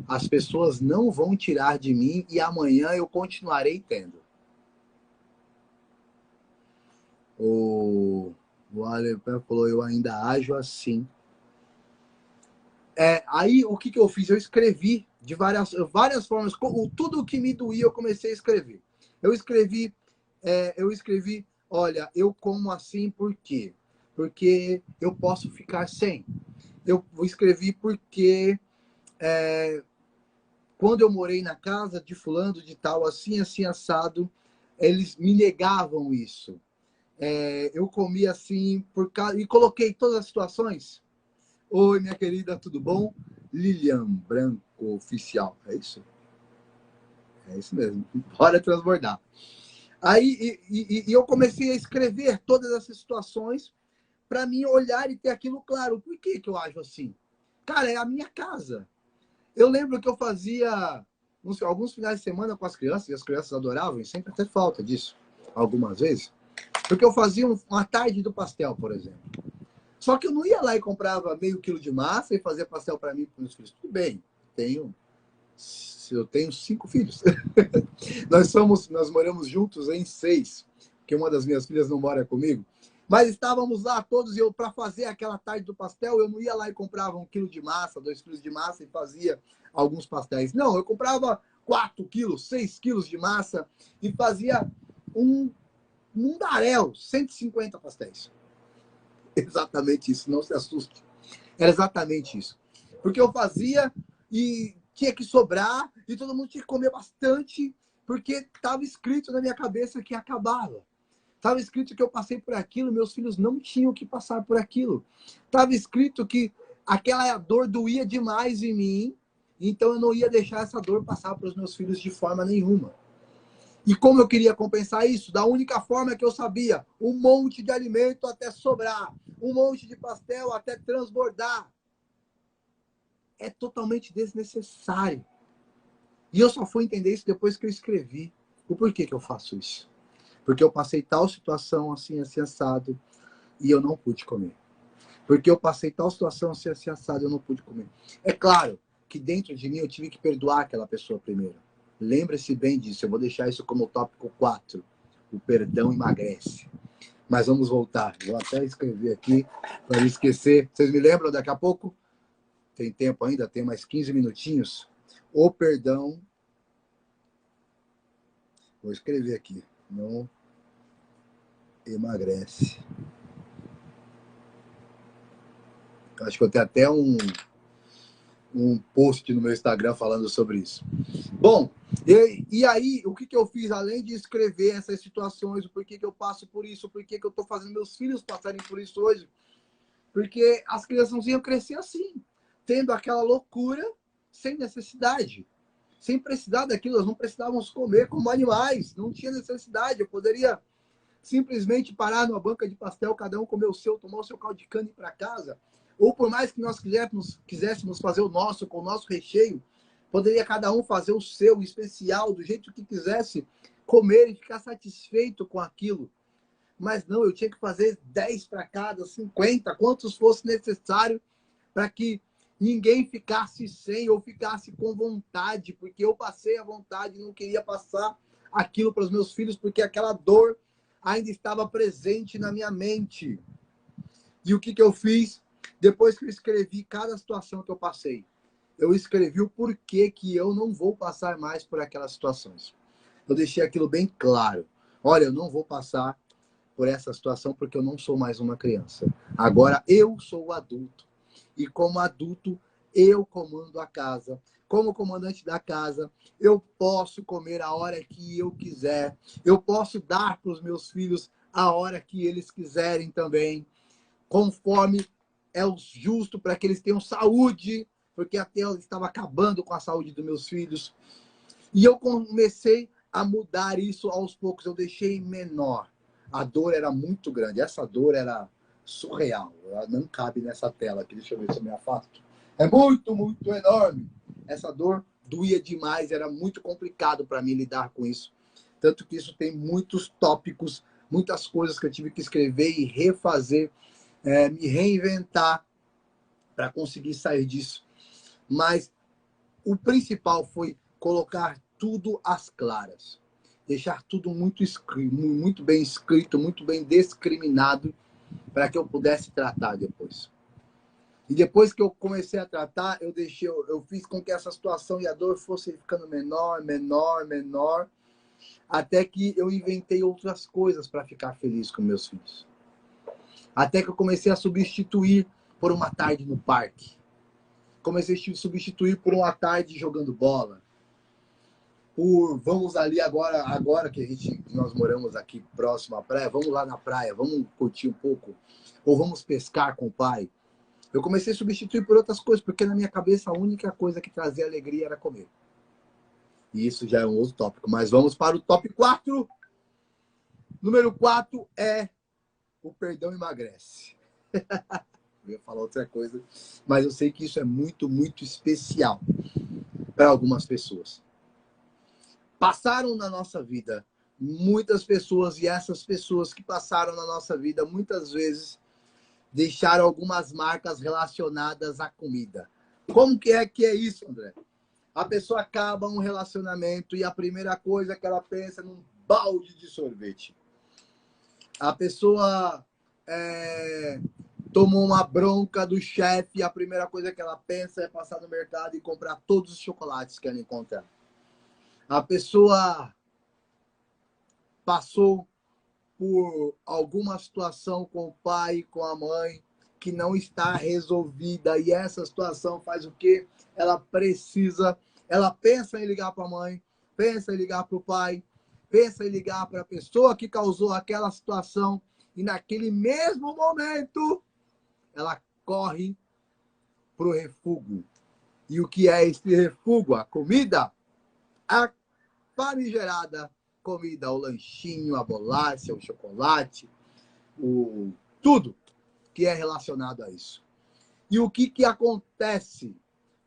As pessoas não vão tirar de mim e amanhã eu continuarei tendo. O Aleper falou: eu ainda ajo assim. Aí o que eu fiz? Eu escrevi de várias formas. Tudo o que me doía, eu comecei a escrever. Eu escrevi, olha, eu como assim por quê? Porque eu posso ficar sem. Eu escrevi porque quando eu morei na casa de fulano de tal, assim, assim, assado, eles me negavam isso. Eu comia assim por causa. E coloquei todas as situações. Oi, minha querida, tudo bom? Lilian Branco Oficial. É isso? É isso mesmo. Bora transbordar. Aí eu comecei a escrever todas essas situações para mim olhar e ter aquilo claro. Por que eu ajo assim? Cara, é a minha casa. Eu lembro que eu fazia alguns finais de semana com as crianças, e as crianças adoravam, e sempre até falta disso, algumas vezes, porque eu fazia uma tarde do pastel, por exemplo. Só que eu não ia lá e comprava meio quilo de massa e fazia pastel para mim e para meus filhos. Tudo bem, eu tenho 5 filhos. Nós moramos juntos em 6, porque uma das minhas filhas não mora comigo. Mas estávamos lá todos, e eu, para fazer aquela tarde do pastel, eu não ia lá e comprava 1 quilo de massa, 2 quilos de massa e fazia alguns pastéis. Não, eu comprava 4 quilos, 6 quilos de massa e fazia um mundaréu, 150 pastéis. Exatamente isso, não se assuste. Era exatamente isso. Porque eu fazia e tinha que sobrar e todo mundo tinha que comer bastante, porque estava escrito na minha cabeça que acabava. Estava escrito que eu passei por aquilo, meus filhos não tinham que passar por aquilo. Estava escrito que aquela dor doía demais em mim, então eu não ia deixar essa dor passar para os meus filhos de forma nenhuma. E como eu queria compensar isso? Da única forma que eu sabia: um monte de alimento até sobrar, um monte de pastel até transbordar. É totalmente desnecessário. E eu só fui entender isso depois que eu escrevi. O porquê que eu faço isso? Porque eu passei tal situação assim, assim, assado, e eu não pude comer. Porque eu passei tal situação assim, assim, assado, e eu não pude comer. É claro que dentro de mim eu tive que perdoar aquela pessoa primeiro. Lembre-se bem disso. Eu vou deixar isso como tópico 4. O perdão emagrece. Mas vamos voltar. Vou até escrever aqui para não esquecer. Vocês me lembram daqui a pouco? Tem tempo ainda? Tem mais 15 minutinhos. O perdão. Vou escrever aqui. Não emagrece. Acho que eu tenho até um post no meu Instagram falando sobre isso. Bom, e aí, o que eu fiz? Além de escrever essas situações, o porquê que eu passo por isso, o porquê que eu estou fazendo meus filhos passarem por isso hoje, porque as crianças iam crescer assim, tendo aquela loucura sem necessidade, sem precisar daquilo. Elas não precisavam comer como animais, não tinha necessidade. Eu poderia simplesmente parar numa banca de pastel, cada um comer o seu, tomar o seu caldo de cana e ir para casa. Ou por mais que nós quiséssemos fazer o nosso, com o nosso recheio, poderia cada um fazer o seu especial, do jeito que quisesse, comer e ficar satisfeito com aquilo. Mas não, eu tinha que fazer 10 para cada, 50, quantos fosse necessário, para que ninguém ficasse sem ou ficasse com vontade, porque eu passei a vontade e não queria passar aquilo para os meus filhos, porque aquela dor ainda estava presente na minha mente. E o que eu fiz? Depois que eu escrevi cada situação que eu passei, eu escrevi o porquê que eu não vou passar mais por aquelas situações. Eu deixei aquilo bem claro. Olha, eu não vou passar por essa situação porque eu não sou mais uma criança. Agora eu sou o adulto. E como adulto, eu comando a casa. Como comandante da casa, eu posso comer a hora que eu quiser. Eu posso dar para os meus filhos a hora que eles quiserem também, conforme é o justo para que eles tenham saúde, porque até eu estava acabando com a saúde dos meus filhos. E eu comecei a mudar isso aos poucos, eu deixei menor. A dor era muito grande, essa dor era surreal, ela não cabe nessa tela aqui, deixa eu ver se eu me afasto. É muito, muito enorme. Essa dor doía demais, era muito complicado para mim lidar com isso. Tanto que isso tem muitos tópicos, muitas coisas que eu tive que escrever e refazer, me reinventar para conseguir sair disso. Mas o principal foi colocar tudo às claras. Deixar tudo muito bem escrito, muito bem discriminado, para que eu pudesse tratar depois. E depois que eu comecei a tratar, eu fiz com que essa situação e a dor fosse ficando menor, menor, menor, até que eu inventei outras coisas para ficar feliz com meus filhos. Até que eu comecei a substituir por uma tarde no parque. Comecei a substituir por uma tarde jogando bola. Vamos ali agora que nós moramos aqui próximo à praia, vamos lá na praia, vamos curtir um pouco, ou vamos pescar com o pai. Eu comecei a substituir por outras coisas, porque na minha cabeça a única coisa que trazia alegria era comer. E isso já é um outro tópico, mas vamos para o top 4. Número 4 é o perdão emagrece. Eu ia falar outra coisa, mas eu sei que isso é muito, muito especial para algumas pessoas. Passaram na nossa vida muitas pessoas, e essas pessoas que passaram na nossa vida muitas vezes deixaram algumas marcas relacionadas à comida. Como que é isso, André? A pessoa acaba um relacionamento e a primeira coisa que ela pensa é num balde de sorvete. A pessoa tomou uma bronca do chefe e a primeira coisa que ela pensa é passar no mercado e comprar todos os chocolates que ela encontrar. A pessoa passou por alguma situação com o pai, com a mãe, que não está resolvida, e essa situação faz o quê? Ela pensa em ligar para a mãe, pensa em ligar para o pai, pensa em ligar para a pessoa que causou aquela situação, e naquele mesmo momento ela corre para o refúgio. E o que é esse refúgio? A comida? A famigerada comida, o lanchinho, a bolacha, o chocolate, tudo que é relacionado a isso. E o que acontece?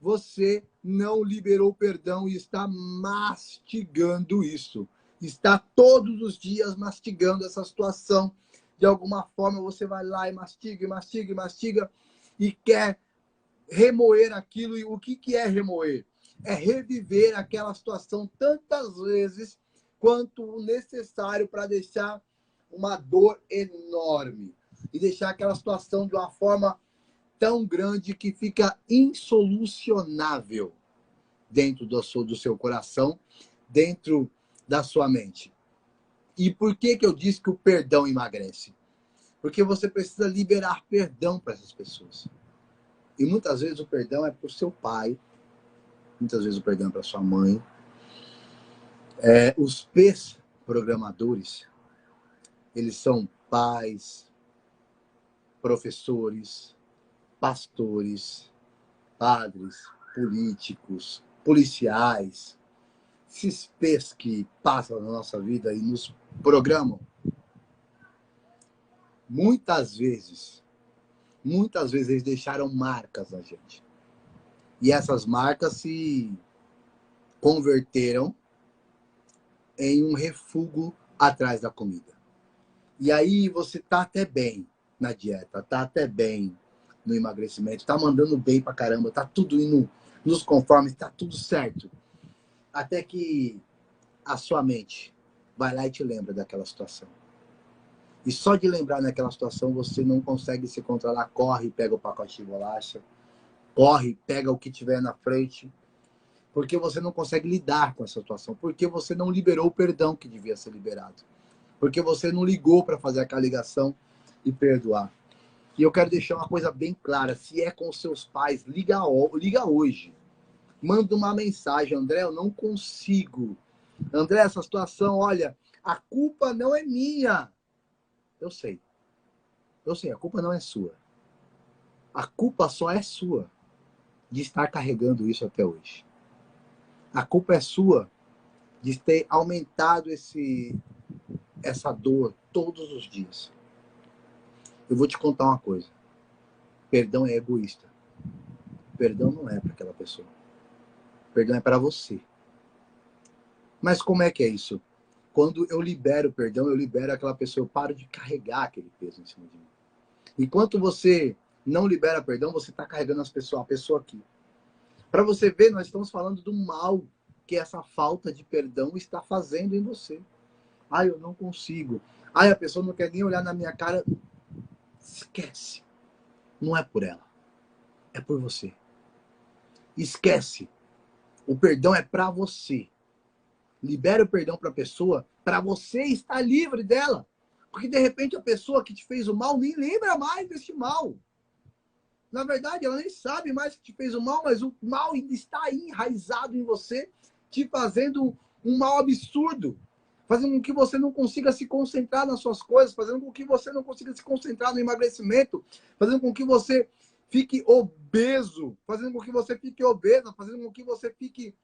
Você não liberou perdão e está mastigando isso. Está todos os dias mastigando essa situação. De alguma forma você vai lá e mastiga, e mastiga, e mastiga, e quer remoer aquilo. E o que é remoer? É reviver aquela situação tantas vezes quanto necessário para deixar uma dor enorme e deixar aquela situação de uma forma tão grande que fica insolucionável dentro do seu coração, dentro da sua mente. E por que eu disse que o perdão emagrece? Porque você precisa liberar perdão para essas pessoas. E muitas vezes o perdão é para o seu pai, muitas vezes o perdão é para sua mãe. Os P's programadores, eles são pais, professores, pastores, padres, políticos, policiais, esses P's que passam na nossa vida e nos programam. Muitas vezes eles deixaram marcas na gente. E essas marcas se converteram em um refúgio atrás da comida. E aí você tá até bem na dieta, tá até bem no emagrecimento, tá mandando bem pra caramba, tá tudo indo nos conformes, tá tudo certo. Até que a sua mente vai lá e te lembra daquela situação. E só de lembrar naquela situação você não consegue se controlar, corre, pega o pacote de bolacha, corre, pega o que tiver na frente, porque você não consegue lidar com essa situação, porque você não liberou o perdão que devia ser liberado, porque você não ligou para fazer aquela ligação e perdoar. E eu quero deixar uma coisa bem clara, se é com seus pais, liga hoje. Manda uma mensagem, André, eu não consigo. André, essa situação, olha, a culpa não é minha. Eu sei. Eu sei, a culpa não é sua. A culpa só é sua de estar carregando isso até hoje. A culpa é sua de ter aumentado essa dor todos os dias. Eu vou te contar uma coisa. Perdão é egoísta. Perdão não é para aquela pessoa. Perdão é para você. Mas como é que é isso? Quando eu libero o perdão, eu libero aquela pessoa, eu paro de carregar aquele peso em cima de mim. Enquanto você não libera perdão, você está carregando a pessoa aqui. Para você ver, nós estamos falando do mal que essa falta de perdão está fazendo em você. Ai, eu não consigo. Ai, a pessoa não quer nem olhar na minha cara. Esquece. Não é por ela. É por você. Esquece. O perdão é para você. Libera o perdão para a pessoa, para você estar livre dela. Porque de repente a pessoa que te fez o mal nem lembra mais desse mal. Na verdade, ela nem sabe mais que te fez o mal, mas o mal ainda está aí enraizado em você, te fazendo um mal absurdo, fazendo com que você não consiga se concentrar nas suas coisas, fazendo com que você não consiga se concentrar no emagrecimento, fazendo com que você fique obeso, fazendo com que você fique obesa, fazendo com que você fique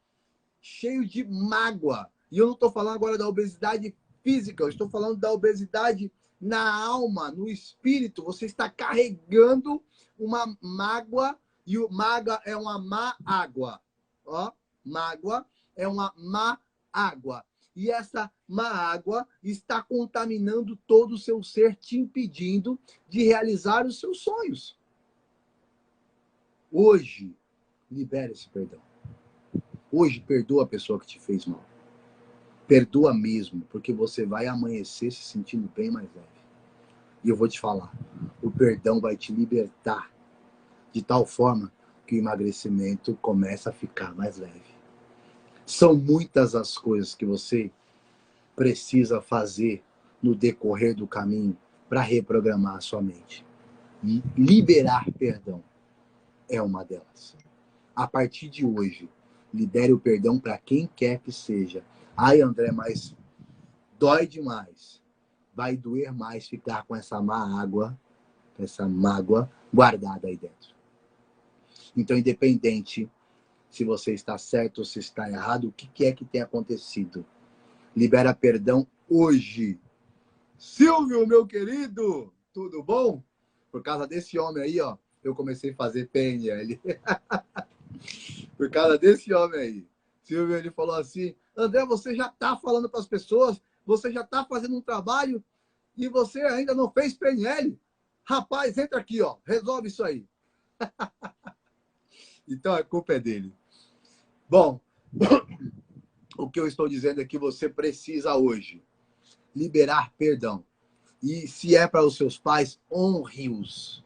cheio de mágoa. E eu não estou falando agora da obesidade física, eu estou falando da obesidade na alma, no espírito. Você está carregando uma mágoa, e o mágoa é uma má água. Ó, mágoa é uma má água. E essa má água está contaminando todo o seu ser, te impedindo de realizar os seus sonhos. Hoje, libere esse perdão. Hoje, perdoa a pessoa que te fez mal. Perdoa mesmo, porque você vai amanhecer se sentindo bem mais leve. E eu vou te falar, o perdão vai te libertar de tal forma que o emagrecimento começa a ficar mais leve. São muitas as coisas que você precisa fazer no decorrer do caminho para reprogramar a sua mente. E liberar perdão é uma delas. A partir de hoje, libere o perdão para quem quer que seja. Ai, André, mas dói demais. Vai doer mais ficar com essa má água, essa mágoa guardada aí dentro. Então, independente se você está certo ou se está errado, o que é que tem acontecido? Libera perdão hoje. Silvio, meu querido, tudo bom? Por causa desse homem aí, ó, eu comecei a fazer PNL. Por causa desse homem aí. Silvio, ele falou assim, André, você já está falando para as pessoas, você já está fazendo um trabalho e você ainda não fez PNL? Rapaz, entra aqui, ó, resolve isso aí. Então a culpa é dele. Bom, o que eu estou dizendo é que você precisa hoje liberar perdão. E se é para os seus pais, honre-os,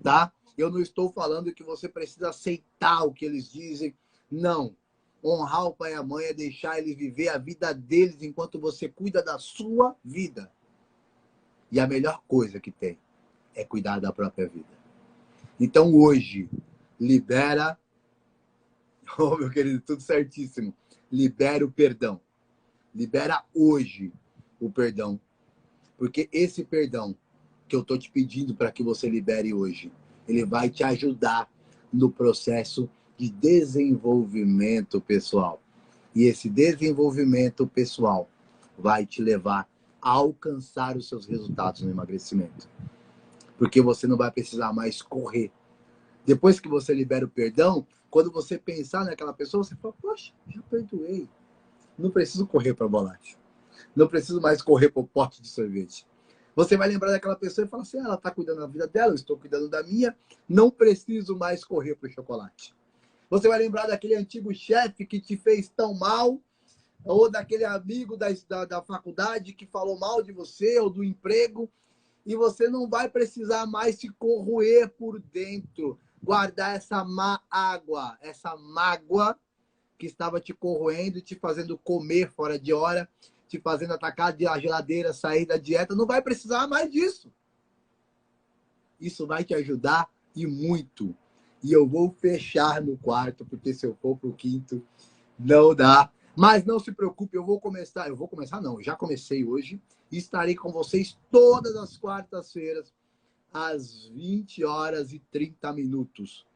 tá? Eu não estou falando que você precisa aceitar o que eles dizem. Não. Honrar o pai e a mãe é deixar eles viver a vida deles enquanto você cuida da sua vida. E a melhor coisa que tem é cuidar da própria vida. Então hoje, libera... Oh, meu querido, tudo certíssimo. Libera o perdão. Libera hoje o perdão. Porque esse perdão que eu estou te pedindo para que você libere hoje, ele vai te ajudar no processo de desenvolvimento pessoal. E esse desenvolvimento pessoal vai te levar a alcançar os seus resultados no emagrecimento. Porque você não vai precisar mais correr. Depois que você libera o perdão, quando você pensar naquela pessoa, você fala, poxa, já perdoei. Não preciso correr para a bolacha. Não preciso mais correr para o pote de sorvete. Você vai lembrar daquela pessoa e falar assim, ela está cuidando da vida dela, eu estou cuidando da minha, não preciso mais correr para o chocolate. Você vai lembrar daquele antigo chefe que te fez tão mal, ou daquele amigo da faculdade que falou mal de você, ou do emprego, e você não vai precisar mais se corroer por dentro, guardar essa má água, essa mágoa que estava te corroendo, te fazendo comer fora de hora, te fazendo atacar a geladeira, sair da dieta, não vai precisar mais disso. Isso vai te ajudar e muito. E eu vou fechar no quarto, porque se eu for pro quinto, não dá. Mas não se preocupe, eu vou começar não, já comecei hoje e estarei com vocês todas as quartas-feiras às 20 horas e 30 minutos.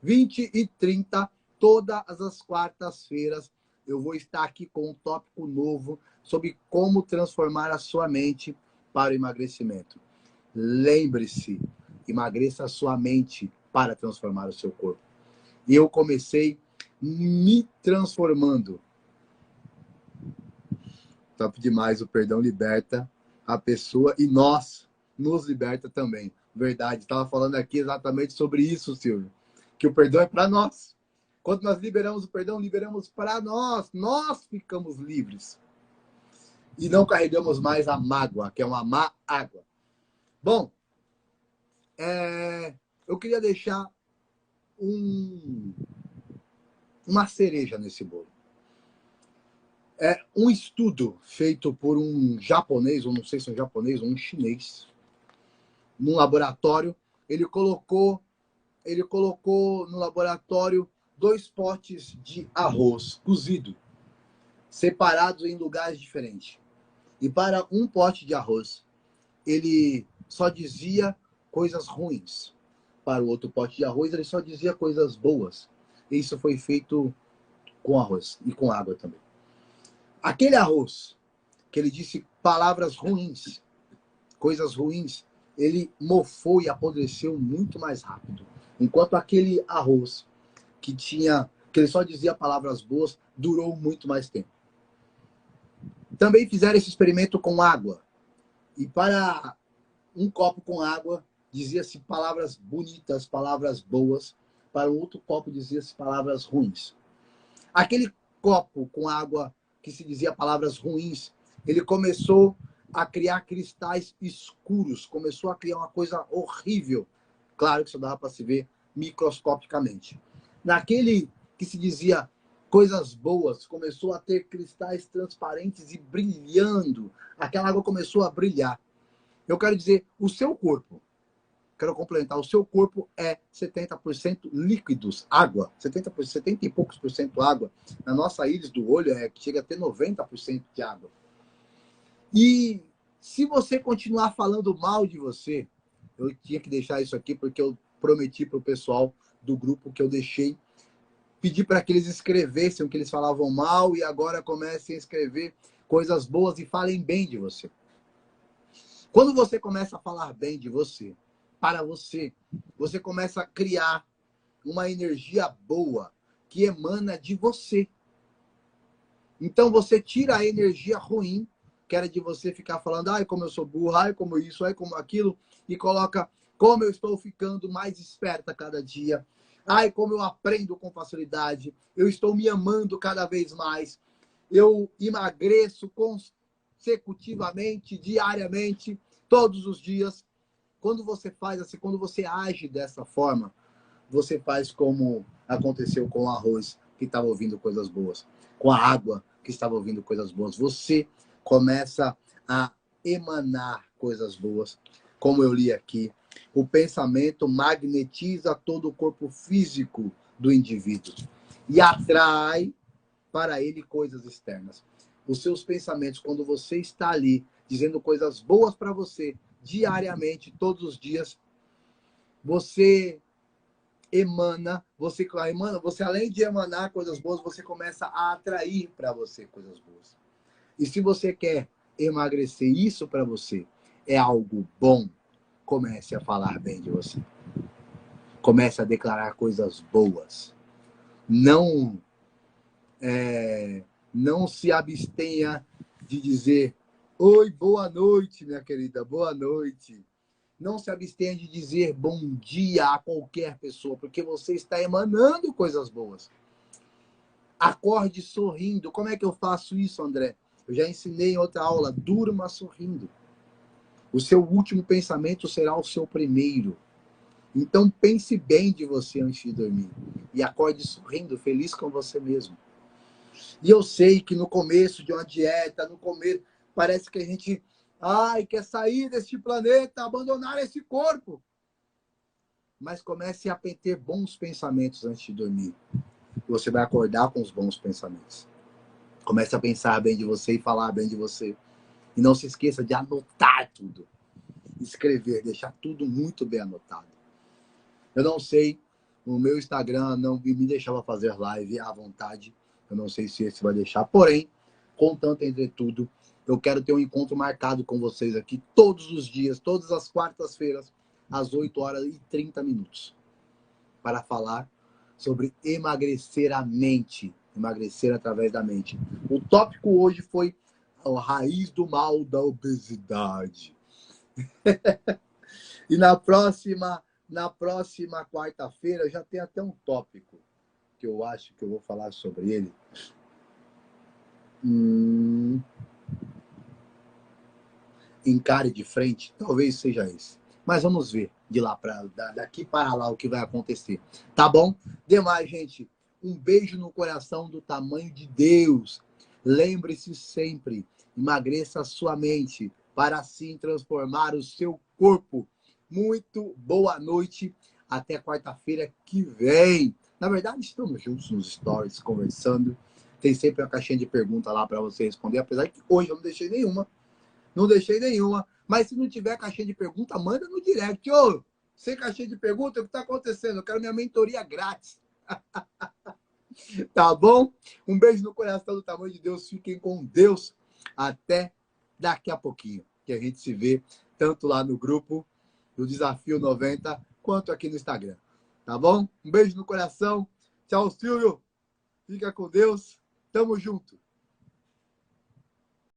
20 e 30, todas as quartas-feiras, eu vou estar aqui com um tópico novo sobre como transformar a sua mente para o emagrecimento. Lembre-se, emagreça a sua mente para transformar o seu corpo. E eu comecei me transformando. Top demais, o perdão liberta a pessoa e nós nos liberta também. Verdade, estava falando aqui exatamente sobre isso, Silvio. Que o perdão é para nós. Quando nós liberamos o perdão, liberamos para nós. Nós ficamos livres. E não carregamos mais a mágoa, que é uma má água. Bom, eu queria deixar uma cereja nesse bolo. Um estudo feito por um japonês, ou não sei se é um japonês ou um chinês, num laboratório, ele colocou no laboratório 2 potes de arroz cozido, separados em lugares diferentes. E para um pote de arroz, ele só dizia coisas ruins. Para o outro pote de arroz, ele só dizia coisas boas. Isso foi feito com arroz e com água também. Aquele arroz que ele disse palavras ruins, coisas ruins, ele mofou e apodreceu muito mais rápido. Enquanto aquele arroz que ele só dizia palavras boas, durou muito mais tempo. Também fizeram esse experimento com água. E para um copo com água, dizia-se palavras bonitas, palavras boas. Para o outro copo, dizia-se palavras ruins. Aquele copo com água que se dizia palavras ruins, ele começou a criar cristais escuros, começou a criar uma coisa horrível. Claro que isso dava para se ver microscopicamente. Naquele que se dizia coisas boas, começou a ter cristais transparentes e brilhando. Aquela água começou a brilhar. Eu quero dizer, o seu corpo, quero complementar, o seu corpo é 70% líquidos, água, 70 e poucos por cento água. Na nossa íris do olho chega a ter 90% de água. E se você continuar falando mal de você, eu tinha que deixar isso aqui porque eu prometi para o pessoal do grupo que eu deixei, pedi para que eles escrevessem o que eles falavam mal e agora comecem a escrever coisas boas e falem bem de você. Quando você começa a falar bem de você, para você, você começa a criar uma energia boa que emana de você. Então você tira a energia ruim, que era de você ficar falando, ai, como eu sou burro, ai, como isso, ai, como aquilo, e coloca como eu estou ficando mais esperta cada dia, ai, como eu aprendo com facilidade, eu estou me amando cada vez mais, eu emagreço consecutivamente, diariamente, todos os dias. Quando você faz assim, quando você age dessa forma, você faz como aconteceu com o arroz, que estava ouvindo coisas boas, com a água, que estava ouvindo coisas boas. Você começa a emanar coisas boas, como eu li aqui. O pensamento magnetiza todo o corpo físico do indivíduo e atrai para ele coisas externas. Os seus pensamentos, quando você está ali dizendo coisas boas para você, diariamente, todos os dias, você você além de emanar coisas boas, você começa a atrair para você coisas boas. E se você quer emagrecer, isso para você é algo bom, comece a falar bem de você. Comece a declarar coisas boas. Não se abstenha de dizer oi, boa noite, minha querida, boa noite. Não se abstenha de dizer bom dia a qualquer pessoa, porque você está emanando coisas boas. Acorde sorrindo. Como é que eu faço isso, André? Eu já ensinei em outra aula. Durma sorrindo. O seu último pensamento será o seu primeiro. Então pense bem de você antes de dormir. E acorde sorrindo, feliz com você mesmo. E eu sei que no começo de uma dieta, no começo, parece que a gente quer sair deste planeta, abandonar esse corpo. Mas comece a ter bons pensamentos antes de dormir. Você vai acordar com os bons pensamentos. Comece a pensar bem de você e falar bem de você. E não se esqueça de anotar tudo. Escrever, deixar tudo muito bem anotado. Eu não sei, o meu Instagram não me deixava fazer live à vontade. Eu não sei se esse vai deixar. Porém, contanto entretudo, eu quero ter um encontro marcado com vocês aqui todos os dias, todas as quartas-feiras, às 8h30, para falar sobre emagrecer a mente, emagrecer através da mente. O tópico hoje foi a raiz do mal da obesidade. E na próxima quarta-feira já tem até um tópico que eu acho que eu vou falar sobre ele. Encare de frente, talvez seja esse. Mas vamos ver de lá daqui para lá o que vai acontecer. Tá bom? Demais, gente. Um beijo no coração do tamanho de Deus. Lembre-se sempre, emagreça a sua mente para assim transformar o seu corpo. Muito boa noite. Até quarta-feira que vem. Na verdade, estamos juntos nos stories, conversando. Tem sempre uma caixinha de pergunta lá para você responder, apesar que hoje eu não deixei nenhuma. Não deixei nenhuma. Mas se não tiver caixinha de pergunta, manda no direct. Ô, sem caixinha de pergunta, o que está acontecendo? Eu quero minha mentoria grátis. Tá bom? Um beijo no coração do tamanho de Deus. Fiquem com Deus. Até daqui a pouquinho. Que a gente se vê tanto lá no grupo do Desafio 90, quanto aqui no Instagram. Tá bom? Um beijo no coração. Tchau, Silvio. Fica com Deus. Tamo junto.